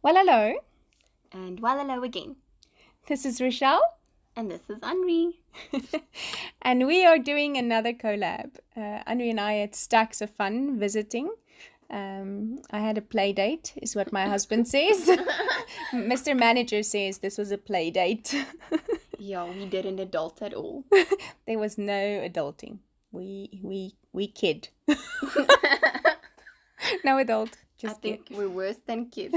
Well, hello. And hello again. This is Rochelle, And this is Henri. and we are doing another collab. Henri and I had stacks of fun visiting. I had a play date, is what my husband says. Mr. Manager says this was a play date. Yeah, we didn't adult at all. There was no adulting. We kid. No adult, I just think kid. we're worse than kids.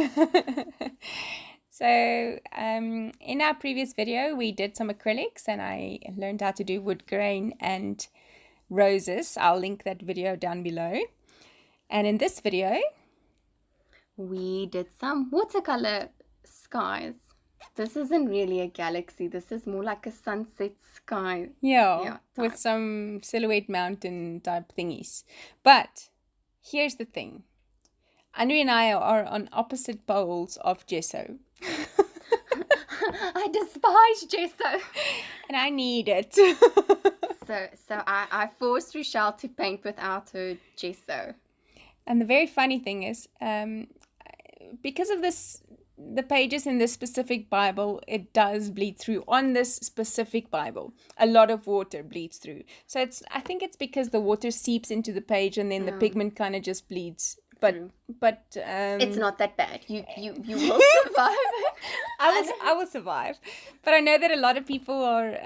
So, in our previous video, we did some acrylics and I learned how to do wood grain and roses. I'll link that video down below. And in this video, We did some watercolor skies. This isn't really a galaxy. This is more like a sunset sky. yeah, with type. some silhouette mountain type thingies. But here's the thing. Henri and I are on opposite poles of gesso. I despise gesso. And I need it. So I forced Rochelle to paint without her gesso. And the very funny thing is, because of this, the pages in this specific Bible, it does bleed through. On this specific Bible, a lot of water bleeds through. So I think it's because the water seeps into the page and then the pigment kind of just bleeds. But It's not that bad. You will survive it. I will survive. But I know that a lot of people are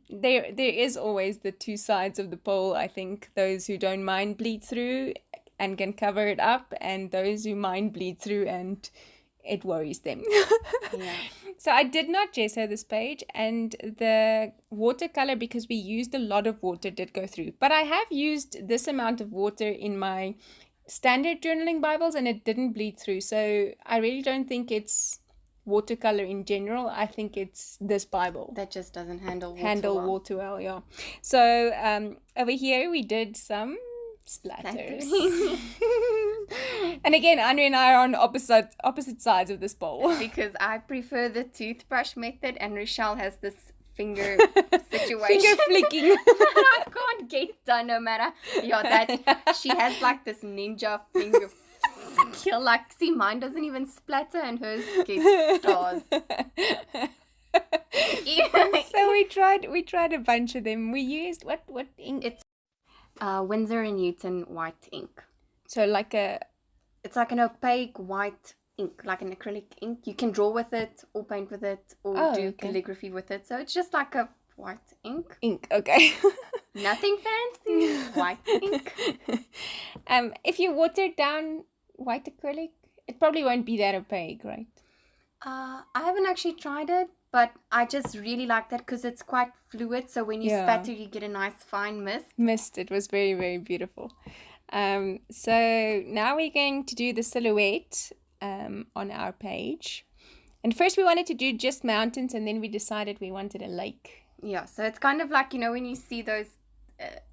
there is always the two sides of the pole. I think those who don't mind bleed through and can cover it up, and those who mind bleed through and it worries them. Yeah. So I did not gesso this page, and the watercolor, because we used a lot of water, did go through. But I have used this amount of water in my standard journaling Bibles and it didn't bleed through. So I really don't think it's watercolor in general. I think it's this Bible That just doesn't handle water well. Yeah. So over here we did some splatters. And again, Henri and I are on opposite sides of this bowl. Because I prefer the toothbrush method and Rochelle has this finger situation. Finger flicking. I can't get done no matter. Yeah, that she has like this ninja finger skill. Like, see, mine doesn't even splatter and hers gets stars. So we tried a bunch of them. We used what ink? It's Winsor & Newton white ink. So It's like an opaque white ink, like an acrylic ink. You can draw with it or paint with it or do calligraphy with it. So it's just like a white ink. Okay. Nothing fancy. White ink. If you water down white acrylic, it probably won't be that opaque, right? I haven't actually tried it, but I just really like that because it's quite fluid. So when you spatter, you get a nice fine mist. It was very, very beautiful. So now we're going to do the silhouette on our page. And first we wanted to do just mountains, and then we decided we wanted a lake. Yeah, so it's kind of like, when you see those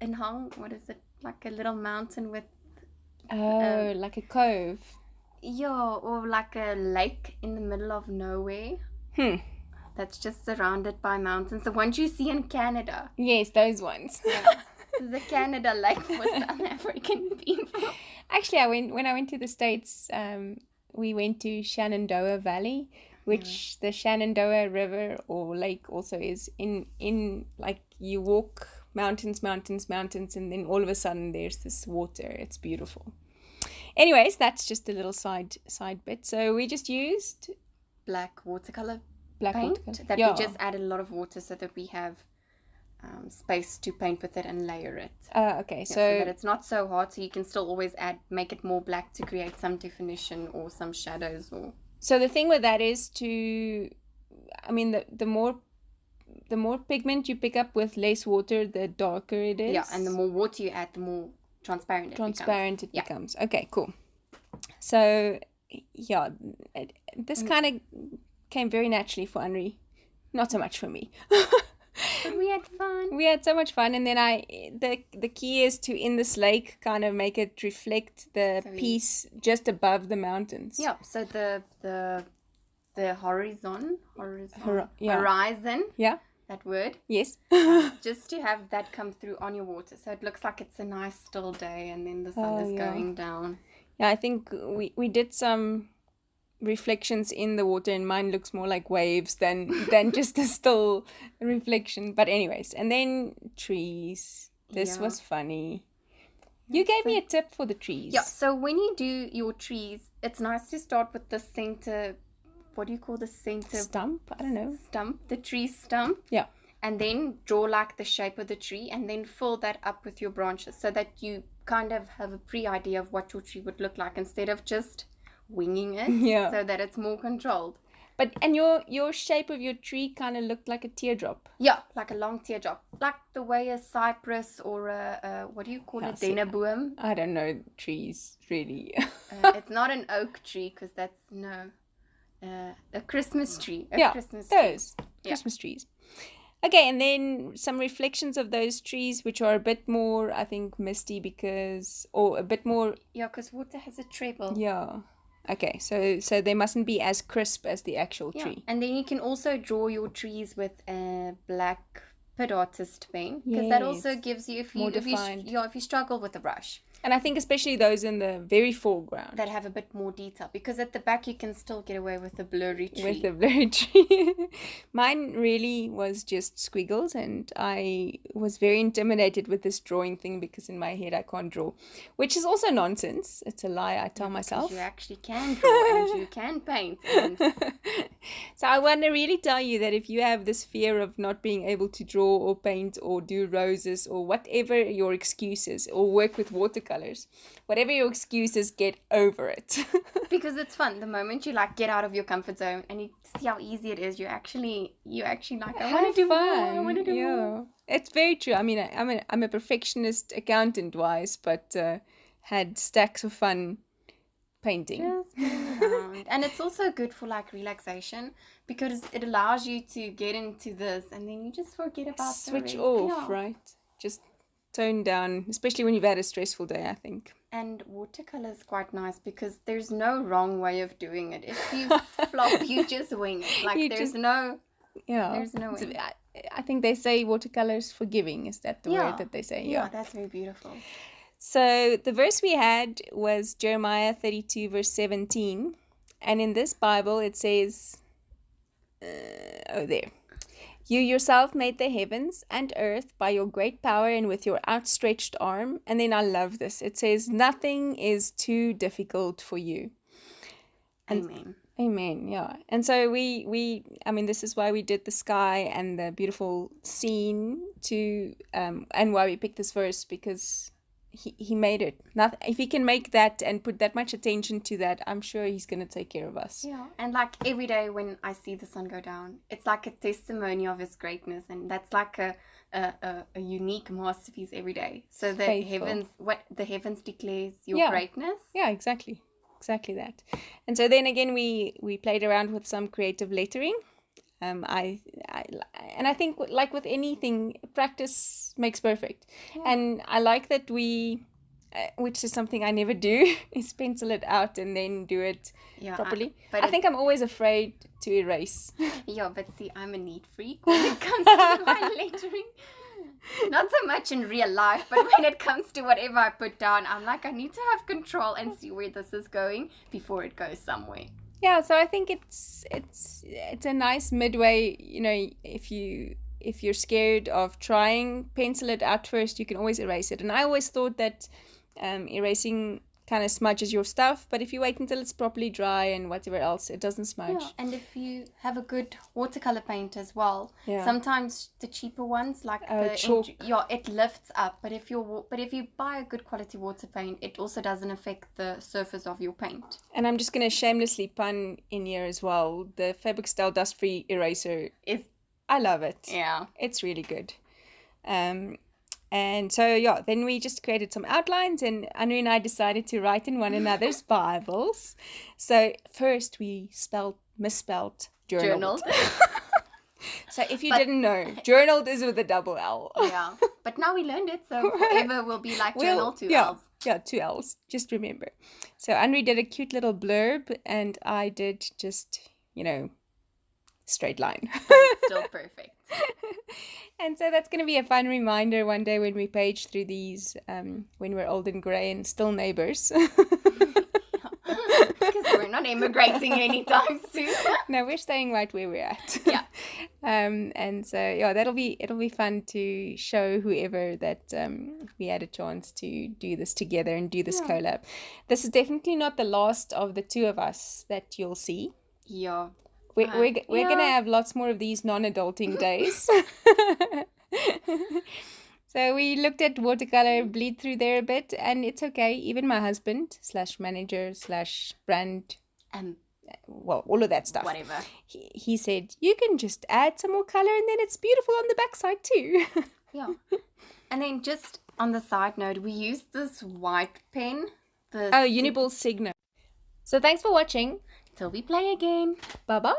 in Hong, what is it? Like a little mountain with... like a cove. Yeah, or like a lake in the middle of nowhere. That's just surrounded by mountains. The ones you see in Canada. Yes, those ones. Yeah. The Canada lake for South African people. Actually, when I went to the States, we went to Shenandoah Valley, which the Shenandoah River or lake also is in like you walk mountains, and then all of a sudden there's this water. It's beautiful. Anyways, that's just a little side bit. So we just used black watercolor paint watercolor. That we just added a lot of water so that we have space to paint with it and layer it. Okay, so that it's not so hard, so you can still always make it more black to create some definition or some shadows. Or so the thing with that is the more pigment you pick up with less water, the darker it is. Yeah, and the more water you add, the more transparent it becomes. Okay, cool. So yeah, this kind of came very naturally for Henri, not so much for me. But we had fun. We had so much fun, and then the key is to, in this lake, kind of make it reflect the piece just above the mountains. Yeah, so the horizon. Yeah. That word. Yes. Just to have that come through on your water, so it looks like it's a nice still day, and then the sun is going down. Yeah, I think we did some reflections in the water, and mine looks more like waves than just a still reflection. But anyways, and then trees. This Yeah. was funny. You gave me a tip for the trees. Yeah, so when you do your trees, it's nice to start with the center, what do you call the center? Stump? I don't know. Stump, the tree stump. Yeah. And then draw like the shape of the tree and then fill that up with your branches so that you kind of have a pre-idea of what your tree would look like instead of just winging it. Yeah. So that it's more controlled. And your shape of your tree kind of looked like a teardrop. Yeah, like a long teardrop. Like the way a cypress or a what do you call it? Dennenboom. I don't know trees, really. It's not an oak tree because that's, a Christmas tree. Christmas tree. Those. Christmas trees. Okay, and then some reflections of those trees, which are a bit more, I think, misty or a bit more... Yeah, because water has a treble. Yeah. Okay, so they mustn't be as crisp as the actual tree. And then you can also draw your trees with a black pit artist paint, because that also gives you, if you struggle with a brush. And I think especially those in the very foreground that have a bit more detail, because at the back you can still get away with a blurry tree. Mine really was just squiggles, and I was very intimidated with this drawing thing because in my head I can't draw, which is also nonsense. It's a lie I tell myself. You actually can draw and you can paint. So I want to really tell you that if you have this fear of not being able to draw or paint or do roses or whatever your excuses, or work with watercolors, whatever your excuses, get over it. Because it's fun. The moment you like get out of your comfort zone and you see how easy it is, you actually like, I want to do more. I want to do more. It's very true. I mean, I'm a perfectionist accountant wise, but had stacks of fun painting. Just going around. And it's also good for like relaxation, because it allows you to get into this and then you just forget about switch off, right? Just tone down, especially when you've had a stressful day, I think. And watercolor is quite nice because there's no wrong way of doing it. If you flop, you just wing it. Like there's no way. I think they say watercolor is forgiving. Is that the word that they say? Yeah, that's very beautiful. So the verse we had was Jeremiah 32 verse 17. And in this Bible it says, there. You yourself made the heavens and earth by your great power and with your outstretched arm. And then I love this. It says, nothing is too difficult for you. Amen. Amen, yeah. And so this is why we did the sky and the beautiful scene and why we picked this verse, because he made it. If he can make that and put that much attention to that, I'm sure he's going to take care of us. Yeah, and like every day when I see the sun go down, it's like a testimony of his greatness, and that's like a unique masterpiece every day. So the heavens declares your greatness. Yeah, exactly that. And so then again we played around with some creative lettering. I think, like with anything, practice makes perfect. Yeah. And I like that we, which is something I never do, is pencil it out and then do it properly. But I think I'm always afraid to erase. Yeah, but see, I'm a neat freak when it comes to my lettering. Not so much in real life, but when it comes to whatever I put down, I'm like, I need to have control and see where this is going before it goes somewhere. Yeah, so I think it's a nice midway, if you're scared of trying, pencil it out first, you can always erase it. And I always thought that erasing kind of smudges your stuff, but if you wait until it's properly dry and whatever else, it doesn't smudge. Yeah, and if you have a good watercolor paint as well, sometimes the cheaper ones, like the chalk, it lifts up. But if you buy a good quality water paint, it also doesn't affect the surface of your paint. And I'm just gonna shamelessly pun in here as well. The Fabric-Style dust-free eraser I love it. Yeah, it's really good. And so, then we just created some outlines, and Anu and I decided to write in one another's Bibles. So first we misspelled journaled. So if you didn't know, journaled is with a double L. Yeah, but now we learned it, so forever will be like journal, two L's. Yeah, 2 L's, just remember. So Anu did a cute little blurb, and I did just, straight line. Still perfect. And so that's going to be a fun reminder one day when we page through these, when we're old and grey and still neighbours. Because we're not immigrating anytime soon. No, we're staying right where we're at. Yeah. And so yeah, it'll be fun to show whoever that we had a chance to do this together and do this collab. This is definitely not the last of the two of us that you'll see. Yeah. We're gonna have lots more of these non-adulting days. So we looked at watercolor, bleed through there a bit, and it's okay. Even my husband / manager / brand, well, all of that stuff. Whatever. He said, you can just add some more color and then it's beautiful on the backside too. Yeah. And then just on the side note, we used this white pen. Uniball Signo. So thanks for watching. Till we play again. Bye-bye.